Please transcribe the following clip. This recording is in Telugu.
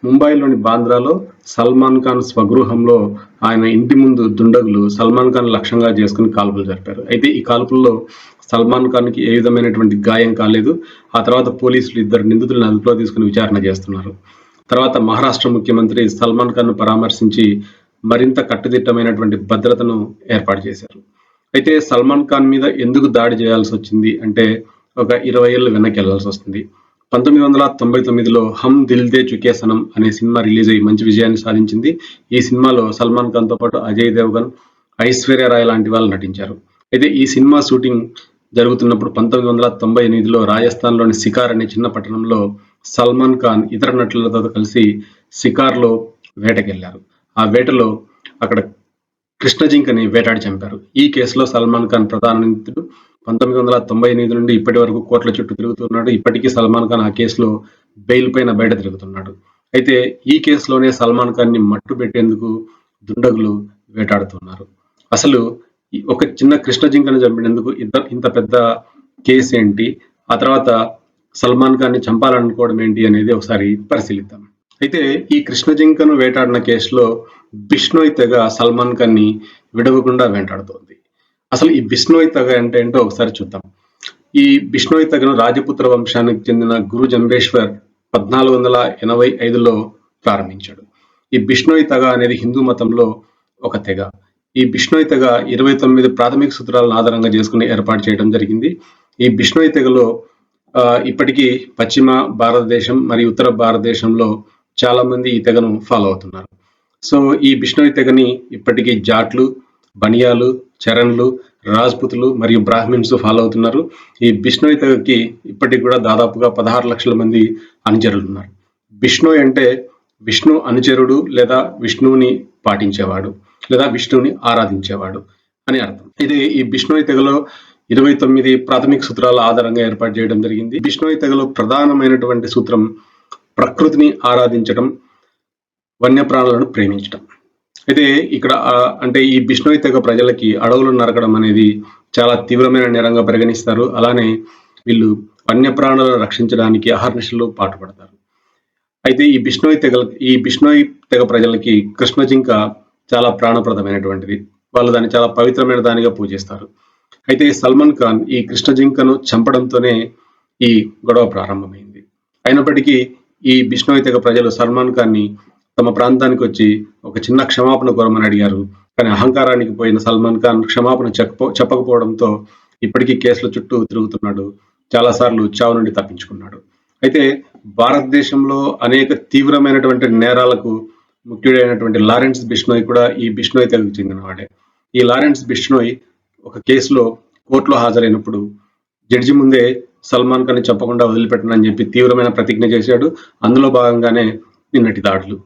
ముంబైలోని బాంద్రాలో సల్మాన్ ఖాన్ స్వగృహంలో ఆయన ఇంటి ముందు దుండగులు సల్మాన్ ఖాన్ లక్ష్యంగా చేసుకుని కాల్పులు జరిపారు. అయితే ఈ కాల్పుల్లో సల్మాన్ ఖాన్కి ఏ విధమైనటువంటి గాయం కాలేదు. ఆ తర్వాత పోలీసులు ఇద్దరు నిందితులను అదుపులో తీసుకుని విచారణ చేస్తున్నారు. తర్వాత మహారాష్ట్ర ముఖ్యమంత్రి సల్మాన్ ఖాన్ను పరామర్శించి మరింత కట్టుదిట్టమైనటువంటి భద్రతను ఏర్పాటు చేశారు. అయితే సల్మాన్ ఖాన్ మీద ఎందుకు దాడి చేయాల్సి వచ్చింది అంటే ఒక 20 ఏళ్ళు వెనక్కి వెళ్లాల్సి వస్తుంది. 1999లో హమ్ దిల్ దే చుకే సనం అనే సినిమా రిలీజ్ అయ్యి మంచి విజయాన్ని సాధించింది. ఈ సినిమాలో సల్మాన్ ఖాన్తో పాటు అజయ్ దేవగన్, ఐశ్వర్య రాయ్ లాంటి వాళ్ళు నటించారు. అయితే ఈ సినిమా షూటింగ్ జరుగుతున్నప్పుడు 1998లో రాజస్థాన్లోని సికార్ అనే చిన్న పట్టణంలో సల్మాన్ ఖాన్ ఇతర నటులతో కలిసి సికార్లో వేటకెళ్లారు. ఆ వేటలో అక్కడ కృష్ణ జింకని వేటాడి చంపారు. ఈ కేసులో సల్మాన్ ఖాన్ ప్రధాన నిందితుడు. 1998 నుండి ఇప్పటి వరకు కోర్టుల చుట్టూ తిరుగుతున్నాడు. ఇప్పటికీ సల్మాన్ ఖాన్ ఆ కేసులో బెయిల్ పైన బయట తిరుగుతున్నాడు. అయితే ఈ కేసులోనే సల్మాన్ ఖాన్ ని మట్టు పెట్టేందుకు దుండగులు వేటాడుతున్నారు. అసలు ఒక చిన్న కృష్ణ జింకను చంపినందుకు ఇంత పెద్ద కేసు ఏంటి, ఆ తర్వాత సల్మాన్ ఖాన్ ని చంపాలనుకోవడం ఏంటి అనేది ఒకసారి పరిశీలిద్దాం. అయితే ఈ కృష్ణ జింకను వేటాడిన కేసులో బిష్నోయ్ తెగ సల్మాన్ ఖాన్ ని విడవకుండా వెంటాడుతోంది. అసలు ఈ బిష్నోయ్ తెగ అంటే ఏంటో ఒకసారి చూద్దాం. ఈ బిష్నోయ్ తెగను రాజపుత్ర వంశానికి చెందిన గురు జంబేశ్వర్ 1485లో ప్రారంభించాడు. ఈ బిష్నోయ్ తెగ అనేది హిందూ మతంలో ఒక తెగ. ఈ బిష్నోయ్ తెగ 29 ప్రాథమిక సూత్రాలను ఆధారంగా చేసుకుని ఏర్పాటు చేయడం జరిగింది. ఈ బిష్నోయ్ తెగలో ఇప్పటికీ పశ్చిమ భారతదేశం మరియు ఉత్తర భారతదేశంలో చాలా మంది ఈ తెగను ఫాలో అవుతున్నారు. సో ఈ బిష్నోయ్ తెగని ఇప్పటికీ జాట్లు, బనియాలు, చరణ్లు, రాజ్పుతులు మరియు బ్రాహ్మిన్స్ ఫాలో అవుతున్నారు. ఈ బిష్నోయ్ తెగకి ఇప్పటికి కూడా దాదాపుగా 16 లక్షల మంది అనుచరులు ఉన్నారు. బిష్నోయ్ అంటే విష్ణు అనుచరుడు లేదా విష్ణువుని పాటించేవాడు లేదా విష్ణువుని ఆరాధించేవాడు అని అర్థం. ఇది ఈ బిష్నోయ్ తెగలో 29 ప్రాథమిక సూత్రాల ఆధారంగా ఏర్పాటు చేయడం జరిగింది. బిష్నోయ్ తెగలో ప్రధానమైనటువంటి సూత్రం ప్రకృతిని ఆరాధించడం, వన్యప్రాణులను ప్రేమించడం. అయితే ఇక్కడ అంటే ఈ బిష్నోయ్ తెగ ప్రజలకి అడవులను నరకడం అనేది చాలా తీవ్రమైన నేరంగా పరిగణిస్తారు. అలానే వీళ్ళు వన్యప్రాణులను రక్షించడానికి అహర్నిశలు పాటుపడతారు. అయితే ఈ బిష్నోయ్ తెగ ప్రజలకి కృష్ణ జింక చాలా ప్రాణప్రదమైనటువంటిది. వాళ్ళు దాన్ని చాలా పవిత్రమైన దానిగా పూజిస్తారు. అయితే సల్మాన్ ఖాన్ ఈ కృష్ణ జింకను చంపడంతోనే ఈ గొడవ ప్రారంభమైంది. అయినప్పటికీ ఈ బిష్నోయ్ తెగ ప్రజలు సల్మాన్ ఖాన్ ని తమ ప్రాంతానికి వచ్చి ఒక చిన్న క్షమాపణ కోరమని అడిగారు. కానీ అహంకారానికి పోయిన సల్మాన్ ఖాన్ క్షమాపణ చెప్పకపోవడంతో ఇప్పటికీ కేసుల చుట్టూ తిరుగుతున్నాడు. చాలాసార్లు చావు నుండి తప్పించుకున్నాడు. అయితే భారతదేశంలో అనేక తీవ్రమైనటువంటి నేరాలకు ముఖ్యుడైనటువంటి లారెన్స్ బిష్నోయ్ కూడా ఈ బిష్నోయ్ తెగకు చెందినవాడే. ఈ లారెన్స్ బిష్నోయ్ ఒక కేసులో కోర్టులో హాజరైనప్పుడు జడ్జి ముందే సల్మాన్ ఖాన్ ని చంపకుండా వదిలిపెట్టనని చెప్పి తీవ్రమైన ప్రతిజ్ఞ చేశాడు. అందులో భాగంగానే నిన్నటి దాడులు.